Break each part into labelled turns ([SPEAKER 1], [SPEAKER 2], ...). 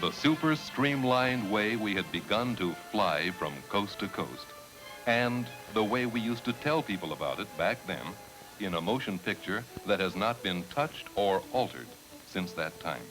[SPEAKER 1] the super streamlined way we had begun to fly from coast to coast, and the way we used to tell people about it back then in a motion picture that has not been touched or altered since that time.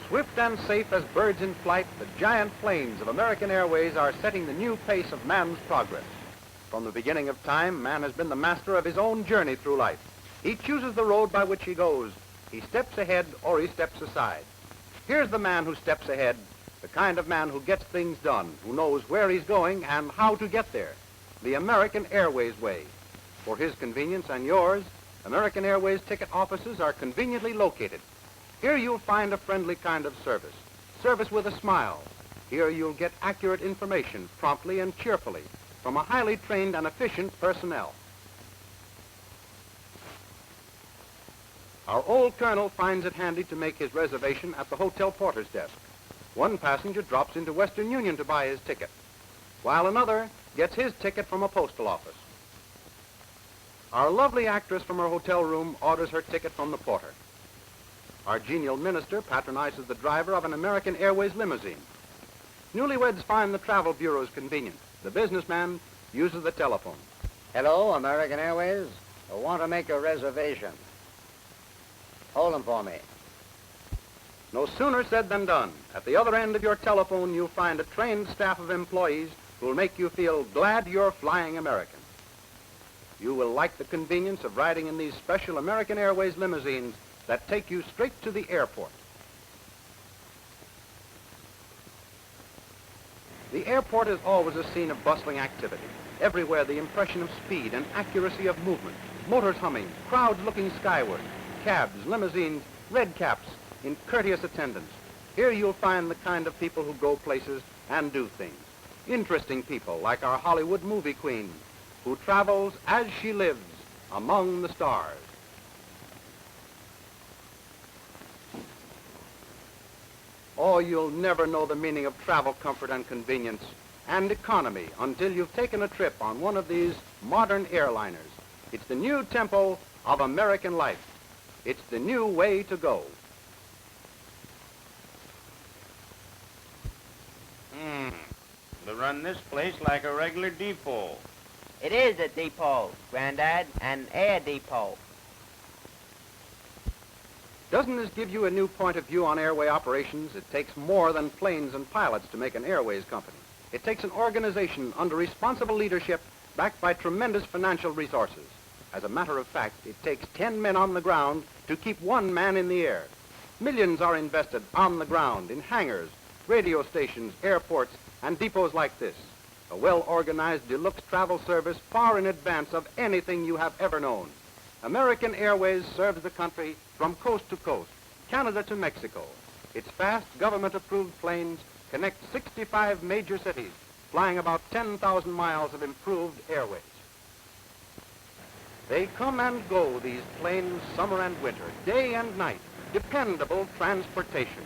[SPEAKER 2] Swift and safe as birds in flight, the giant planes of American Airways are setting the new pace of man's progress. From the beginning of time, man has been the master of his own journey through life. He chooses the road by which he goes. He steps ahead or he steps aside. Here's the man who steps ahead, the kind of man who gets things done, who knows where he's going and how to get there. The American Airways way. For his convenience and yours, American Airways ticket offices are conveniently located. Here you'll find a friendly kind of service, service with a smile. Here you'll get accurate information promptly and cheerfully from a highly trained and efficient personnel. Our old colonel finds it handy to make his reservation at the hotel porter's desk. One passenger drops into Western Union to buy his ticket, while another gets his ticket from a postal office. Our lovely actress from her hotel room orders her ticket from the porter. Our genial minister patronizes the driver of an American Airways limousine. Newlyweds find the travel bureaus convenient. The businessman uses the telephone.
[SPEAKER 3] Hello, American Airways. I want to make a reservation. Hold them for me.
[SPEAKER 2] No sooner said than done. At the other end of your telephone, you'll find a trained staff of employees who'll make you feel glad you're flying American. You will like the convenience of riding in these special American Airways limousines that take you straight to the airport. The airport is always a scene of bustling activity. Everywhere the impression of speed and accuracy of movement, motors humming, crowds looking skyward, cabs, limousines, red caps in courteous attendance. Here you'll find the kind of people who go places and do things. Interesting people like our Hollywood movie queen, who travels as she lives among the stars. Oh, you'll never know the meaning of travel comfort and convenience and economy until you've taken a trip on one of these modern airliners. It's the new tempo of American life. It's the new way to go.
[SPEAKER 4] They run this place like a regular depot.
[SPEAKER 5] It is a depot, Grandad, an air depot.
[SPEAKER 2] Doesn't this give you a new point of view on airway operations? It takes more than planes and pilots to make an airways company. It takes an organization under responsible leadership backed by tremendous financial resources. As a matter of fact, it takes 10 men on the ground to keep one man in the air. Millions are invested on the ground in hangars, radio stations, airports, and depots like this. A well-organized deluxe travel service far in advance of anything you have ever known. American Airways serves the country from coast to coast, Canada to Mexico. Its fast, government-approved planes connect 65 major cities, flying about 10,000 miles of improved airways. They come and go, these planes, summer and winter, day and night, dependable transportation.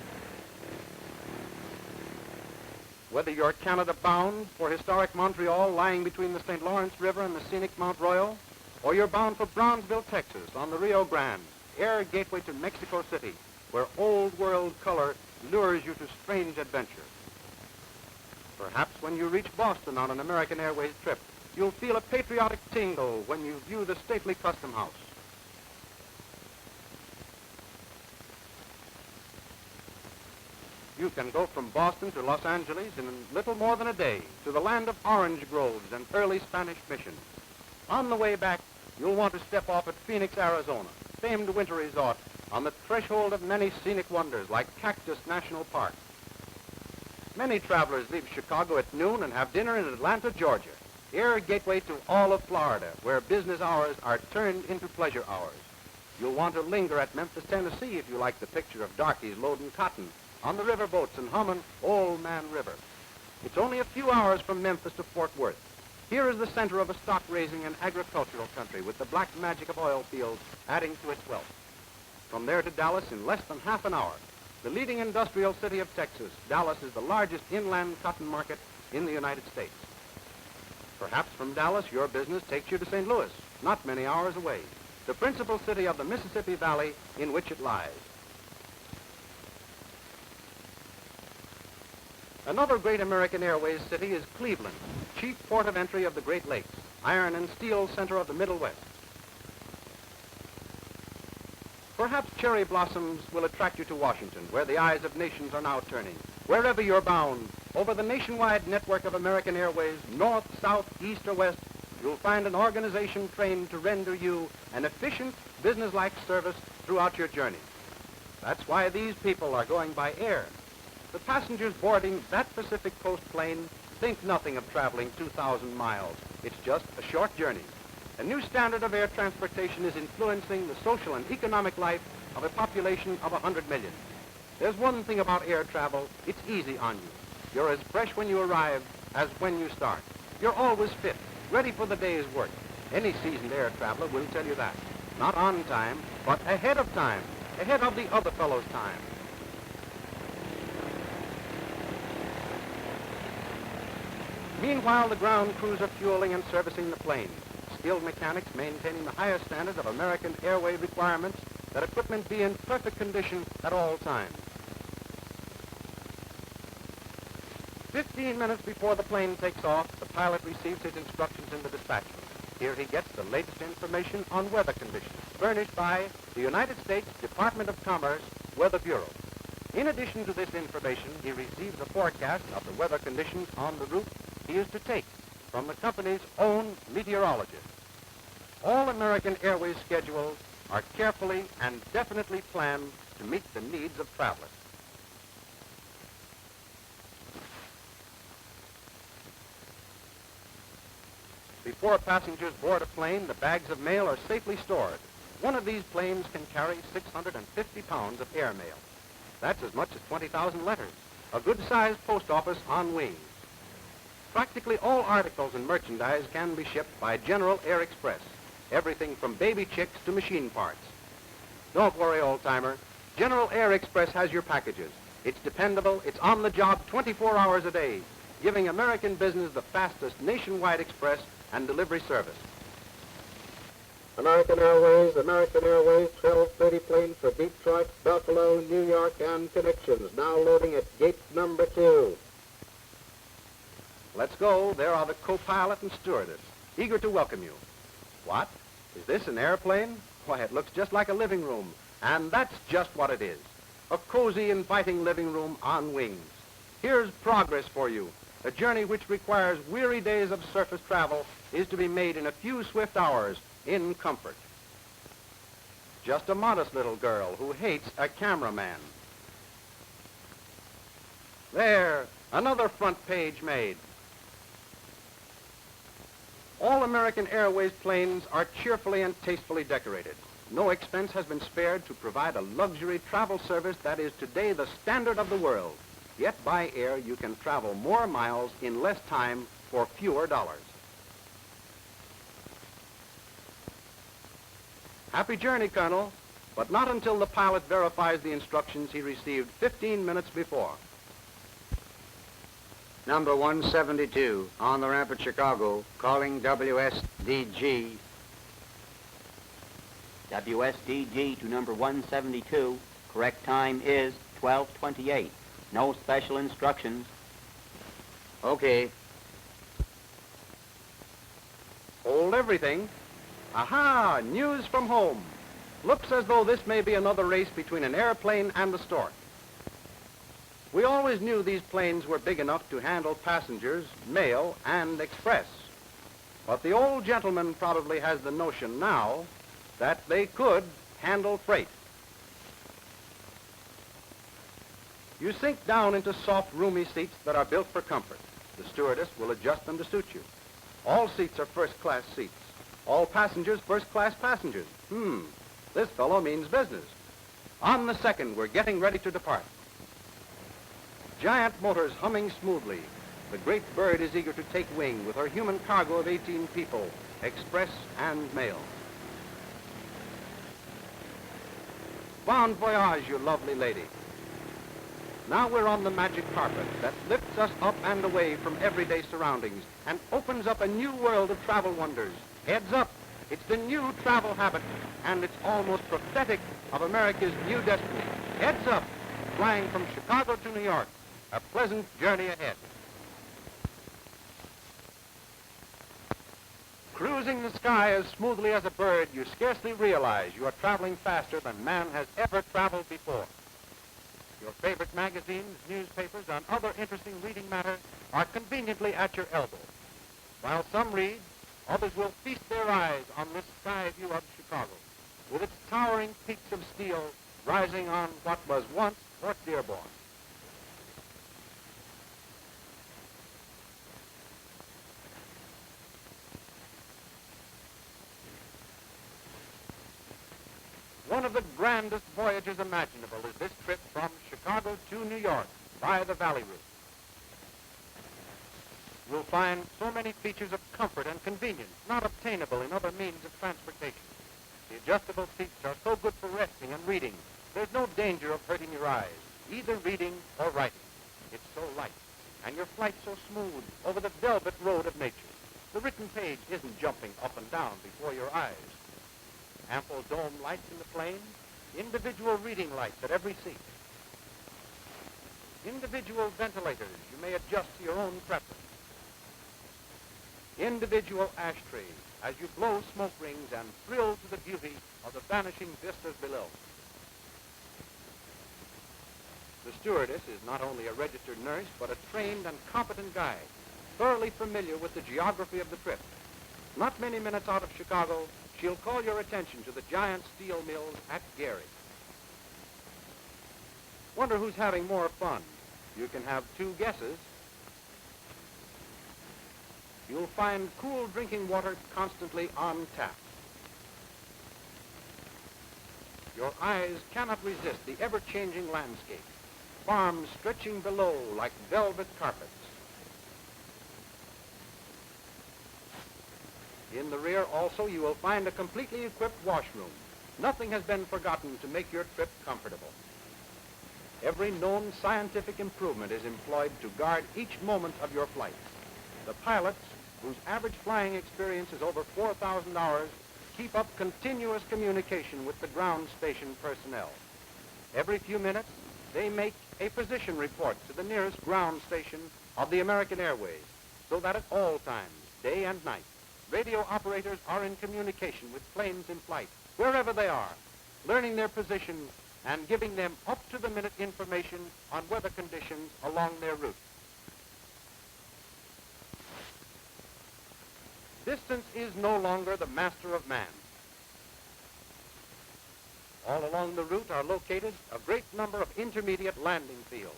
[SPEAKER 2] Whether you're Canada-bound for historic Montreal lying between the St. Lawrence River and the scenic Mount Royal, or you're bound for Brownsville, Texas, on the Rio Grande, air gateway to Mexico City, where old-world color lures you to strange adventure. Perhaps when you reach Boston on an American Airways trip, you'll feel a patriotic tingle when you view the stately Custom House. You can go from Boston to Los Angeles in little more than a day, to the land of orange groves and early Spanish missions. On the way back, you'll want to step off at Phoenix, Arizona, famed winter resort, on the threshold of many scenic wonders like Cactus National Park. Many travelers leave Chicago at noon and have dinner in Atlanta, Georgia, air gateway to all of Florida, where business hours are turned into pleasure hours. You'll want to linger at Memphis, Tennessee, if you like the picture of darkies loading cotton on the river boats and humming Old Man River. It's only a few hours from Memphis to Fort Worth. Here is the center of a stock-raising and agricultural country with the black magic of oil fields adding to its wealth. From there to Dallas in less than half an hour. The leading industrial city of Texas, Dallas is the largest inland cotton market in the United States. Perhaps from Dallas, your business takes you to St. Louis, not many hours away, the principal city of the Mississippi Valley in which it lies. Another great American Airways city is Cleveland, chief port of entry of the Great Lakes, iron and steel center of the Middle West. Perhaps cherry blossoms will attract you to Washington, where the eyes of nations are now turning. Wherever you're bound, over the nationwide network of American Airways, north, south, east, or west, you'll find an organization trained to render you an efficient, businesslike service throughout your journey. That's why these people are going by air. The passengers boarding that Pacific Coast plane think nothing of traveling 2,000 miles. It's just a short journey. A new standard of air transportation is influencing the social and economic life of a population of 100 million. There's one thing about air travel, it's easy on you. You're as fresh when you arrive as when you start. You're always fit, ready for the day's work. Any seasoned air traveler will tell you that. Not on time, but ahead of time, ahead of the other fellow's time. Meanwhile, the ground crews are fueling and servicing the planes. Skilled mechanics maintaining the highest standards of American Airway requirements that equipment be in perfect condition at all times. 15 minutes before the plane takes off, the pilot receives his instructions in the dispatch room. Here he gets the latest information on weather conditions, furnished by the United States Department of Commerce Weather Bureau. In addition to this information, he receives a forecast of the weather conditions on the route he is to take from the company's own meteorologist. All American Airways schedules are carefully and definitely planned to meet the needs of travelers. Before passengers board a plane, the bags of mail are safely stored. One of these planes can carry 650 pounds of airmail. That's as much as 20,000 letters. A good-sized post office on wings. Practically all articles and merchandise can be shipped by General Air Express. Everything from baby chicks to machine parts. Don't worry, old-timer. General Air Express has your packages. It's dependable, it's on the job 24 hours a day, giving American business the fastest nationwide express and delivery service. American Airways, 1230 plane for Detroit, Buffalo, New York, and connections. Now loading at gate number 2. Let's go. There are the co-pilot and stewardess, eager to welcome you. What? Is this an airplane? Why, it looks just like a living room. And that's just what it is. A cozy, inviting living room on wings. Here's progress for you. A journey which requires weary days of surface travel is to be made in a few swift hours in comfort. Just a modest little girl who hates a cameraman. There, another front page made. All American Airways planes are cheerfully and tastefully decorated. No expense has been spared to provide a luxury travel service that is today the standard of the world. Yet by air, you can travel more miles in less time for fewer dollars. Happy journey, Colonel, but not until the pilot verifies the instructions he received 15 minutes before.
[SPEAKER 3] Number 172, on the ramp at Chicago, calling WSDG.
[SPEAKER 5] WSDG to number 172. Correct time is 12:28. No special instructions.
[SPEAKER 3] Okay.
[SPEAKER 2] Hold everything. Aha! News from home. Looks as though this may be another race between an airplane and the stork. We always knew these planes were big enough to handle passengers, mail, and express. But the old gentleman probably has the notion now that they could handle freight. You sink down into soft, roomy seats that are built for comfort. The stewardess will adjust them to suit you. All seats are first-class seats. All passengers, first-class passengers. This fellow means business. On the second, we're getting ready to depart. giant motors humming smoothly, the great bird is eager to take wing with her human cargo of 18 people, express and mail. Bon voyage, you lovely lady. Now we're on the magic carpet that lifts us up and away from everyday surroundings and opens up a new world of travel wonders. Heads up, it's the new travel habit, and it's almost prophetic of America's new destiny. Heads up, flying from Chicago to New York. A pleasant journey ahead. Cruising the sky as smoothly as a bird, you scarcely realize you are traveling faster than man has ever traveled before. Your favorite magazines, newspapers, and other interesting reading matter are conveniently at your elbow. While some read, others will feast their eyes on this sky view of Chicago, with its towering peaks of steel rising on what was once Fort Dearborn. One of the grandest voyages imaginable is this trip from Chicago to New York by the Valley Route. You'll find so many features of comfort and convenience not obtainable in other means of transportation. The adjustable seats are so good for resting and reading. There's no danger of hurting your eyes, either reading or writing. It's so light, and your flight so smooth over the velvet road of nature. The written page isn't jumping up and down before your eyes. Ample dome lights in the plane, individual reading lights at every seat. Individual ventilators you may adjust to your own preference. Individual ashtrays as you blow smoke rings and thrill to the beauty of the vanishing vistas below. The stewardess is not only a registered nurse, but a trained and competent guide, thoroughly familiar with the geography of the trip. Not many minutes out of Chicago, she'll call your attention to the giant steel mills at Gary. Wonder who's having more fun? You can have two guesses. You'll find cool drinking water constantly on tap. Your eyes cannot resist the ever-changing landscape, farms stretching below like velvet carpets. In the rear also you will find a completely equipped washroom. Nothing has been forgotten to make your trip comfortable. Every known scientific improvement is employed to guard each moment of your flight. The pilots, whose average flying experience is over 4,000 hours, keep up continuous communication with the ground station personnel. Every few minutes, they make a position report to the nearest ground station of the American Airways, so that at all times, day and night, radio operators are in communication with planes in flight, wherever they are, learning their positions and giving them up-to-the-minute information on weather conditions along their route. Distance is no longer the master of man. All along the route are located a great number of intermediate landing fields.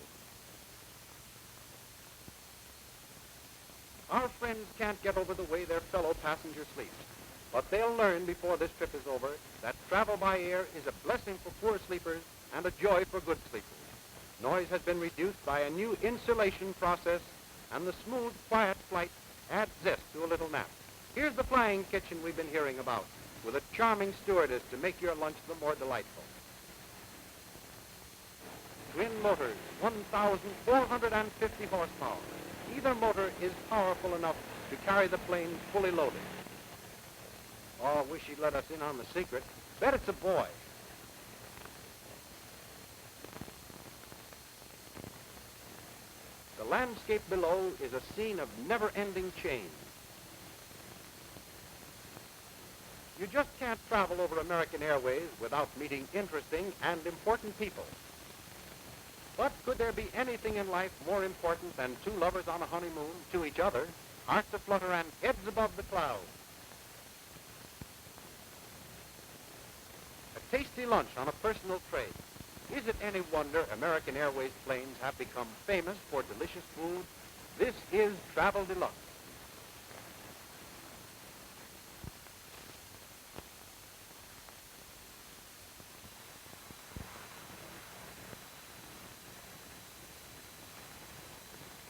[SPEAKER 2] Our friends can't get over the way their fellow passenger sleeps, but they'll learn before this trip is over that travel by air is a blessing for poor sleepers and a joy for good sleepers. Noise has been reduced by a new insulation process, and the smooth, quiet flight adds zest to a little nap. Here's the flying kitchen we've been hearing about, with a charming stewardess to make your lunch the more delightful. Twin motors, 1,450 horsepower. Either motor is powerful enough to carry the plane fully loaded. Oh, I wish he'd let us in on the secret. Bet it's a boy. The landscape below is a scene of never-ending change. You just can't travel over American Airways without meeting interesting and important people. But could there be anything in life more important than two lovers on a honeymoon to each other, hearts aflutter and heads above the clouds? A tasty lunch on a personal tray. Is it any wonder American Airways planes have become famous for delicious food? This is Travel Deluxe.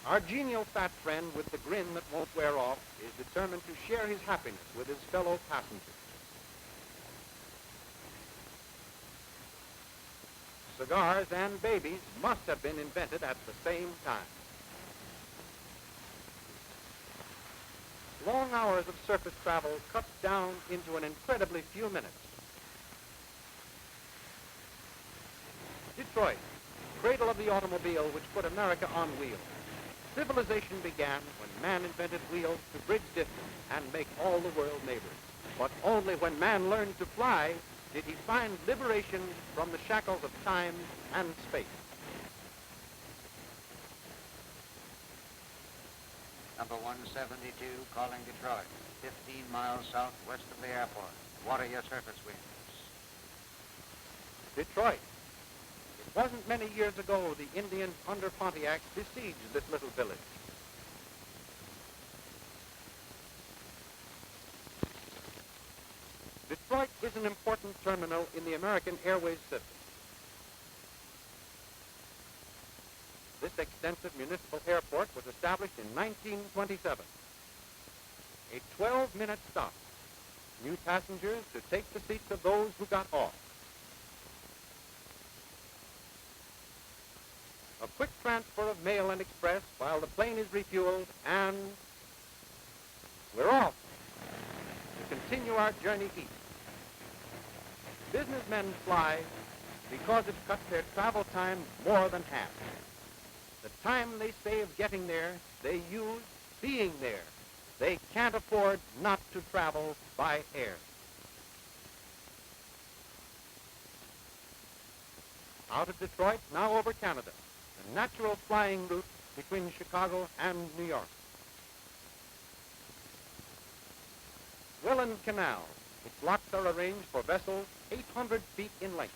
[SPEAKER 2] Our genial fat friend with the grin that won't wear off is determined to share his happiness with his fellow passengers. Cigars and babies must have been invented at the same time. Long hours of surface travel cut down into an incredibly few minutes. Detroit, cradle of the automobile which put America on wheels. Civilization began when man invented wheels to bridge distance and make all the world neighbors. But only when man learned to fly did he find liberation from the shackles of time and space.
[SPEAKER 3] Number 172, calling Detroit, 15 miles southwest of the airport. What are your surface winds?
[SPEAKER 2] Detroit. It wasn't many years ago the Indians under Pontiac besieged this little village. Detroit is an important terminal in the American Airways system. This extensive municipal airport was established in 1927. A 12-minute stop. New passengers to take the seats of those who got off. A quick transfer of mail and express while the plane is refueled, and we're off to continue our journey east. Businessmen fly because it cuts their travel time more than half. The time they save getting there, they use being there. They can't afford not to travel by air. Out of Detroit, now over Canada, the natural flying route between Chicago and New York. Welland Canal. Its locks are arranged for vessels 800 feet in length.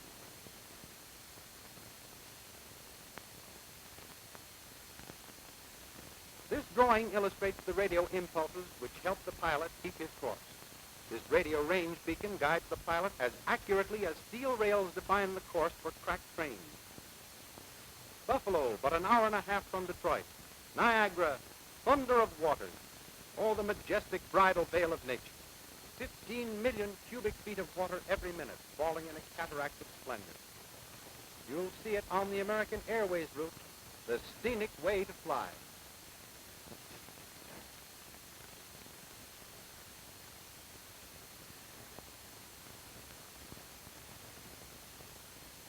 [SPEAKER 2] This drawing illustrates the radio impulses which help the pilot keep his course. This radio range beacon guides the pilot as accurately as steel rails define the course for cracked trains. Buffalo, but an hour and a half from Detroit. Niagara, thunder of waters. Oh, the majestic bridal veil of nature. 15 million cubic feet of water every minute, falling in a cataract of splendor. You'll see it on the American Airways route, the scenic way to fly.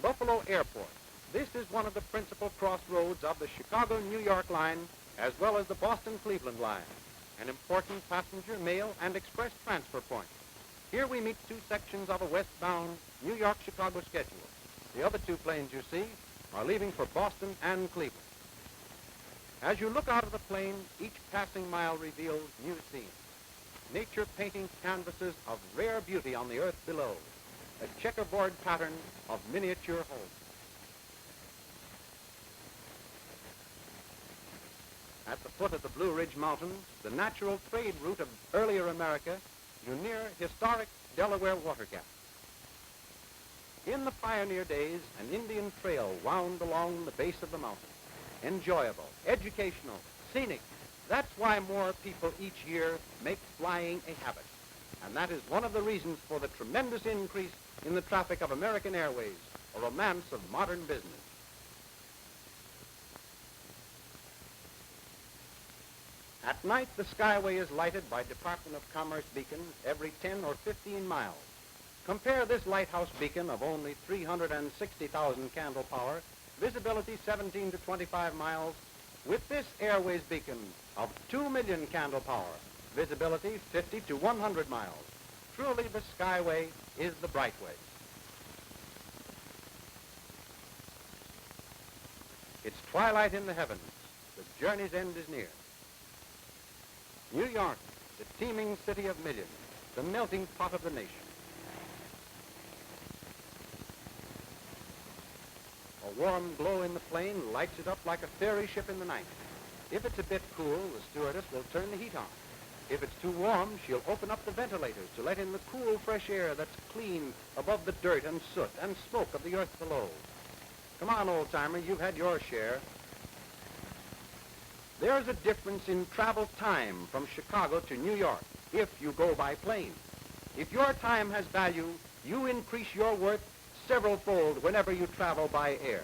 [SPEAKER 2] Buffalo Airport. This is one of the principal crossroads of the Chicago-New York line, as well as the Boston-Cleveland line, an important passenger, mail, and express transfer point. Here we meet two sections of a westbound New York-Chicago schedule. The other two planes you see are leaving for Boston and Cleveland. As you look out of the plane, each passing mile reveals new scenes. Nature painting canvases of rare beauty on the earth below, a checkerboard pattern of miniature homes. At the foot of the Blue Ridge Mountains, the natural trade route of earlier America, you near historic Delaware Water Gap. In the pioneer days, an Indian trail wound along the base of the mountain. Enjoyable, educational, scenic. That's why more people each year make flying a habit. And that is one of the reasons for the tremendous increase in the traffic of American Airways, a romance of modern business. At night, the Skyway is lighted by Department of Commerce beacons every 10 or 15 miles. Compare this lighthouse beacon of only 360,000 candle power, visibility 17 to 25 miles, with this Airways beacon of 2 million candle power, visibility 50 to 100 miles. Truly, the Skyway is the bright way. It's twilight in the heavens. The journey's end is near. New York, the teeming city of millions, the melting pot of the nation. A warm glow in the plane lights it up like a fairy ship in the night. If it's a bit cool, the stewardess will turn the heat on. If it's too warm, she'll open up the ventilators to let in the cool, fresh air that's clean above the dirt and soot and smoke of the earth below. Come on, old-timer, you've had your share. There's a difference in travel time from Chicago to New York if you go by plane. If your time has value, you increase your worth several-fold whenever you travel by air.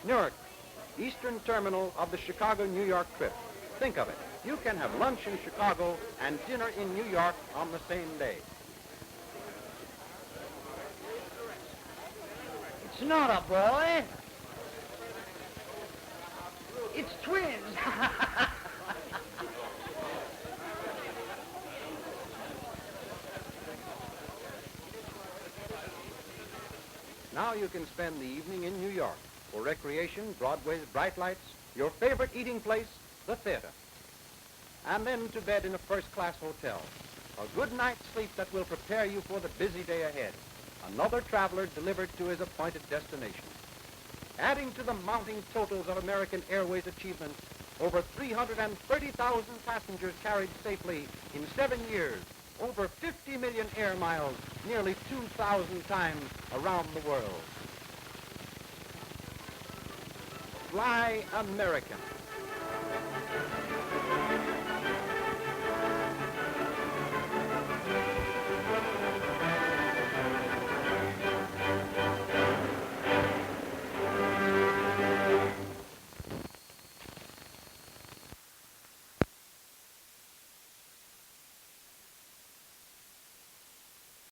[SPEAKER 2] Newark, eastern terminal of the Chicago-New York trip. Think of it. You can have lunch in Chicago and dinner in New York on the same day.
[SPEAKER 3] It's not a boy. It's twins.
[SPEAKER 2] Now you can spend the evening in New York for recreation, Broadway's bright lights, your favorite eating place, the theater. And then to bed in a first-class hotel. A good night's sleep that will prepare you for the busy day ahead. Another traveler delivered to his appointed destination. Adding to the mounting totals of American Airways achievements, over 330,000 passengers carried safely in 7 years, over 50 million air miles, nearly 2,000 times around the world. Fly American.